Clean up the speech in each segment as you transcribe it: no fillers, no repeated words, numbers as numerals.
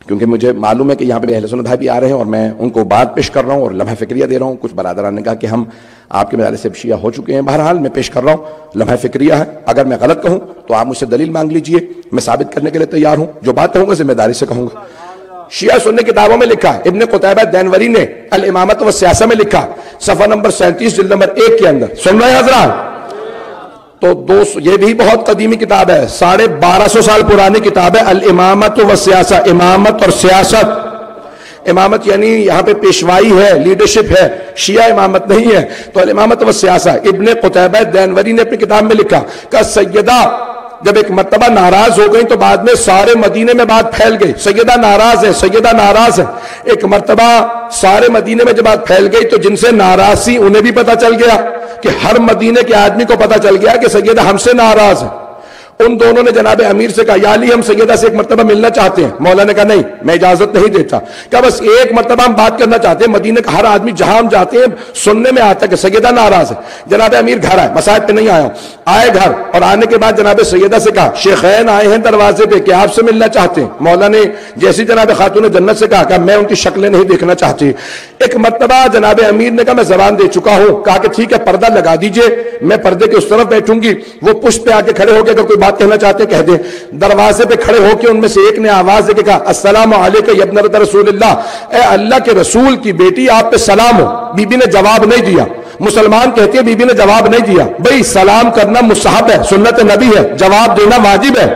کیونکہ مجھے معلوم ہے کہ یہاں پہ اہل سنت بھائی بھی آ رہے ہیں اور میں ان کو بات پیش کر رہا ہوں اور لمحہ فکریہ دے رہا ہوں. کچھ برادران نے کہا کہ ہم آپ کے مدارس سے شیعہ ہو چکے ہیں. بہرحال میں پیش کر رہا ہوں, لمحہ فکریہ ہے. اگر میں غلط کہوں تو آپ مجھ سے دلیل مانگ لیجئے, میں ثابت کرنے کے لیے تیار ہوں. جو بات کہوں گا ذمہ داری سے کہوں گا. شیعہ سنی کتابوں میں لکھا, ابن قتیبہ دینوری نے الامامت و سیاسہ میں لکھا, صفحہ نمبر 37 جلد نمبر 1 کے اندر. سن رہے ہیں حضرات؟ تو یہ بھی بہت قدیمی کتاب ہے, 1250 سال پرانی کتاب ہے, الامامت و سیاسہ, امامت اور سیاست. امامت یعنی یہاں پہ پیشوائی ہے, لیڈرشپ ہے, شیعہ امامت نہیں ہے. تو الامامت و سیاسہ ابن قتیبہ دینوری نے اپنی کتاب میں لکھا کہ سیدہ جب ایک مرتبہ ناراض ہو گئی تو بعد میں سارے مدینے میں بات پھیل گئی, سیدہ ناراض ہے, سیدہ ناراض ہے. ایک مرتبہ سارے مدینے میں جب بات پھیل گئی تو جن سے ناراض تھی انہیں بھی پتا چل گیا کہ ہر مدینے کے آدمی کو پتا چل گیا کہ سیدہ ہم سے ناراض ہے. ان دونوں نے جناب امیر سے کہا, یا علی ہم سیدہ سے ایک مرتبہ ملنا چاہتے ہیں. مولا نے کہا نہیں, میں اجازت نہیں دیتا. کہ بس ایک مرتبہ ہم بات کرنا چاہتے ہیں. مدینے کا ہر آدمی جہاں ہم جاتے ہیں سننے میں آتا ہے کہ سیدہ ناراض ہے. جناب امیر گھر آئے, مساجد پہ نہیں آیا, آئے گھر, اور آنے کے بعد جناب سیدہ سے کہا شیخین آئے ہیں دروازے پہ کہ آپ سے ملنا چاہتے ہیں. مولا نے جیسی جناب خاتون جنت سے کہا کہ میں ان کی شکلیں نہیں دیکھنا چاہتی. ایک مرتبہ جناب امیر نے کہا میں زبان دے چکا ہوں. کہا کہ ٹھیک ہے پردہ لگا دیجئے, میں پردے کے اس طرف بیٹھوں گی. وہ پشت پہ آ کے کھڑے ہو کے اگر کوئی بات کہنا چاہتے کہہ دیں. دروازے پہ کھڑے ہو کے ان میں سے ایک نے آواز دے کے کہا السلام علیکم یا ابنۃ رسول اللہ, اے اللہ کے رسول کی بیٹی آپ پہ سلام ہو. بی بی نے جواب نہیں دیا. مسلمان کہتے ہیں بی بی نے جواب نہیں دیا. بھئی سلام کرنا مستحب ہے, سنت نبی ہے, جواب دینا واجب ہے.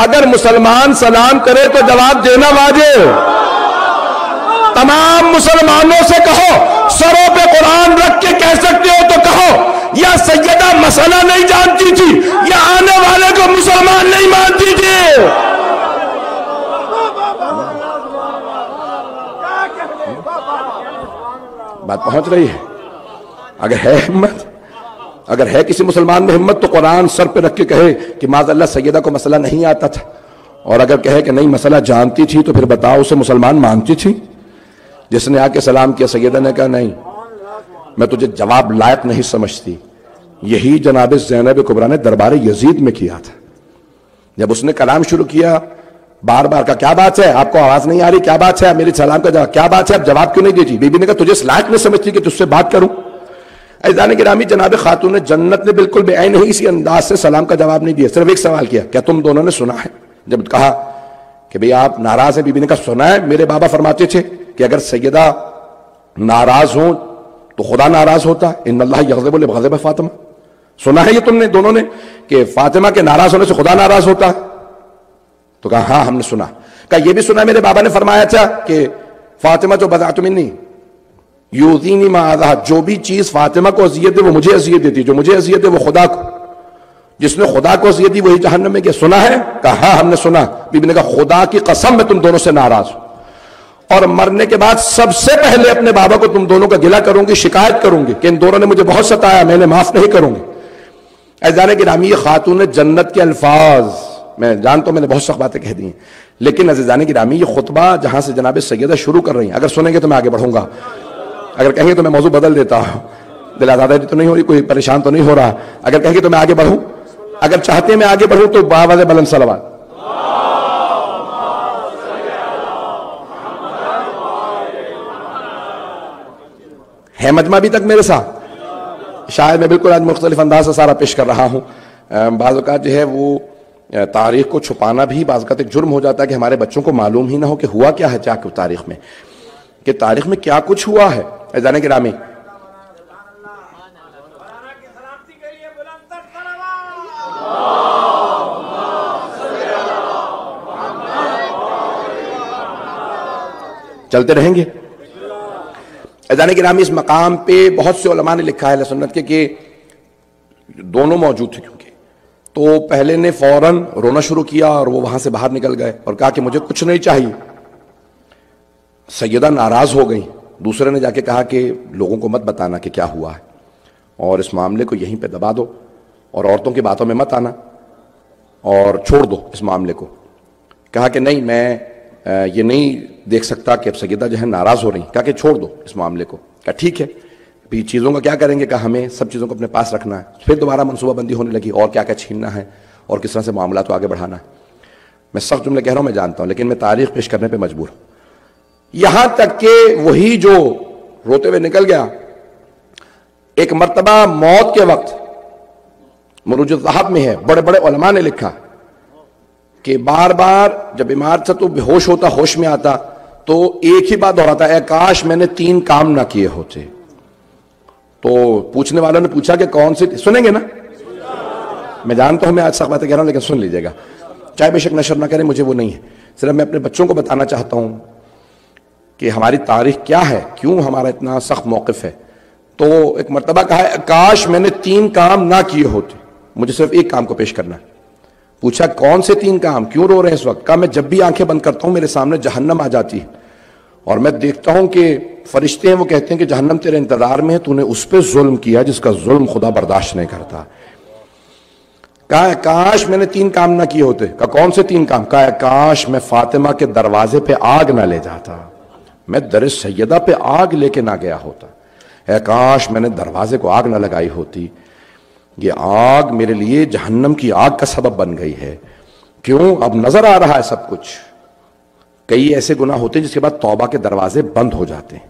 اگر مسلمان سلام کرے تو جواب دینا واجب. تمام مسلمانوں سے کہو, سروں پہ قرآن رکھ کے کہہ سکتے ہو تو کہو, یا سیدہ مسئلہ نہیں جانتی تھی یا آنے والے کو مسلمان نہیں مانتی تھی. بات پہنچ رہی ہے؟ اگر ہے ہمت, اگر ہے کسی مسلمان میں ہمت تو قرآن سر پہ رکھ کے کہے کہ معاذ اللہ سیدہ کو مسئلہ نہیں آتا تھا. اور اگر کہے کہ نہیں مسئلہ جانتی تھی تو پھر بتاؤ اسے مسلمان مانتی تھی؟ جس نے آ کے سلام کیا سیدہ نے کہا نہیں میں تجھے جواب لائق نہیں سمجھتی. یہی جناب زینب کبریٰ نے دربار یزید میں کیا تھا. جب اس نے کلام شروع کیا بار بار کا کیا بات ہے, آپ کو آواز نہیں آ رہی, کیا بات ہے, میری سلام کا جواب کیا بات ہے, آپ جواب کیوں نہیں دیتی؟ بی بی نے کہا تجھے اس لائق نہیں سمجھتی کہ تجھ سے بات کروں؟ عزیزان گرامی جناب خاتون جنت نے بالکل بے عین ہی اسی انداز سے سلام کا جواب نہیں دیا. صرف ایک سوال کیا, کیا تم دونوں نے سنا ہے؟ جب کہا کہ بھئی آپ ناراض ہیں, بی بی نے کہا سنا ہے, میرے بابا فرماتے تھے کہ اگر سیدہ ناراض ہوں تو خدا ناراض ہوتا ہے, ان اللہ یغضب لغضب فاطمہ. سنا ہے یہ تم نے دونوں نے کہ فاطمہ کے ناراض ہونے سے خدا ناراض ہوتا ہے؟ تو کہا ہاں ہم نے سنا. کہا یہ بھی سنا میرے بابا نے فرمایا تھا کہ فاطمہ جو بضعۃ منی یؤذینی ما اذاھا, جو بھی چیز فاطمہ کو اذیت دے وہ مجھے اذیت دیتی, جو مجھے اذیت دے وہ خدا کو, جس نے خدا کو اذیت دی وہی جہنم میں گیا. سنا ہے؟ کہا ہاں ہم نے سنا. بی بی نے کہا خدا کی قسم میں تم دونوں سے ناراض ہوں, اور مرنے کے بعد سب سے پہلے اپنے بابا کو تم دونوں کا گلہ کروں گی, شکایت کروں گی کہ ان دونوں نے مجھے بہت ستایا, میں نے معاف نہیں کروں گی. عزیزان گرامی خاتون جنت کے الفاظ, میں جانتا ہوں میں نے بہت سخت باتیں کہہ دی ہیں, لیکن عزیزان گرامی یہ خطبہ جہاں سے جناب سیدہ شروع کر رہی ہیں, اگر سنیں گے تو میں آگے بڑھوں گا, اگر کہیں گے تو میں موضوع بدل دیتا ہوں. دل آزادی تو نہیں ہو رہی, کوئی پریشان تو نہیں ہو رہا؟ اگر کہیں گے تو میں آگے بڑھوں, اگر چاہتے ہیں میں آگے بڑھوں تو باواز بلند صلوات. ہے مجمع ابھی تک میرے ساتھ؟ شاید میں بالکل آج مختلف انداز سے سارا پیش کر رہا ہوں. بعض اوقات جو ہے وہ تاریخ کو چھپانا بھی بعض اوقات ایک جرم ہو جاتا ہے کہ ہمارے بچوں کو معلوم ہی نہ ہو کہ ہوا کیا ہے کیا تاریخ میں, کہ تاریخ میں کیا کچھ ہوا ہے. عزیزان گرامی چلتے رہیں گے. عزیزان گرامی اس مقام پہ بہت سے علماء نے لکھا ہے اہل سنت کے کہ دونوں موجود تھے, کیونکہ تو پہلے نے فوراً رونا شروع کیا اور وہ وہاں سے باہر نکل گئے اور کہا کہ مجھے کچھ نہیں چاہیے. سیدہ ناراض ہو گئی. دوسرے نے جا کے کہا کہ لوگوں کو مت بتانا کہ کیا ہوا ہے, اور اس معاملے کو یہیں پہ دبا دو, اور عورتوں کی باتوں میں مت آنا, اور چھوڑ دو اس معاملے کو. کہا کہ نہیں میں یہ نہیں دیکھ سکتا کہ اب سیدہ جو ہے ناراض ہو رہی. کہا کہ چھوڑ دو اس معاملے کو. کہا ٹھیک ہے, بھی چیزوں کا کیا کریں گے؟ کہا ہمیں سب چیزوں کو اپنے پاس رکھنا ہے. پھر دوبارہ منصوبہ بندی ہونے لگی اور کیا کیا چھیننا ہے اور کس طرح سے معاملات کو آگے بڑھانا ہے. میں سخت جملے کہہ رہا ہوں میں جانتا ہوں، لیکن میں تاریخ پیش کرنے پہ مجبور ہوں. یہاں تک کہ وہی جو روتے ہوئے نکل گیا، ایک مرتبہ موت کے وقت مروج الذہب میں ہے، بڑے بڑے علماء نے لکھا کہ بار بار جب بیمار تھا تو بے ہوش ہوتا، ہوش میں آتا تو ایک ہی بات دہراتا، اے کاش میں نے 3 کام نہ کیے ہوتے. تو پوچھنے والوں نے پوچھا کہ کون سے، سنیں گے نا؟ میں جانتا ہوں میں آج سخت باتیں کہہ رہا ہوں لیکن سن لیجیے گا، چاہے بے شک نشر نہ کریں، مجھے وہ نہیں ہے. صرف میں اپنے بچوں کو بتانا چاہتا ہوں کہ ہماری تاریخ کیا ہے، کیوں ہمارا اتنا سخت موقف ہے. تو ایک مرتبہ کہا ہے کاش میں نے 3 کام نہ کیے ہوتے، مجھے صرف ایک کام کو پیش کرنا ہے. پوچھا کون سے 3 کام، کیوں رو رہے ہیں اس وقت؟ کہا میں جب بھی آنکھیں بند کرتا ہوں میرے سامنے جہنم آ جاتی ہے اور میں دیکھتا ہوں کہ فرشتے ہیں، وہ کہتے ہیں کہ جہنم تیرے انتظار میں ہے، تو نے اس پہ ظلم کیا جس کا ظلم خدا برداشت نہیں کرتا. کہا کاش میں نے 3 کام نہ کیے ہوتے. کہا کون سے 3 کام؟ کہا کاش میں فاطمہ کے دروازے پہ آگ نہ لے جاتا، میں در سیدہ پہ آگ لے کے نہ گیا ہوتا. اے کاش میں نے دروازے کو آگ نہ لگائی ہوتی، یہ آگ میرے لیے جہنم کی آگ کا سبب بن گئی ہے. کیوں؟ اب نظر آ رہا ہے سب کچھ. کئی ایسے گناہ ہوتے ہیں جس کے بعد توبہ کے دروازے بند ہو جاتے ہیں.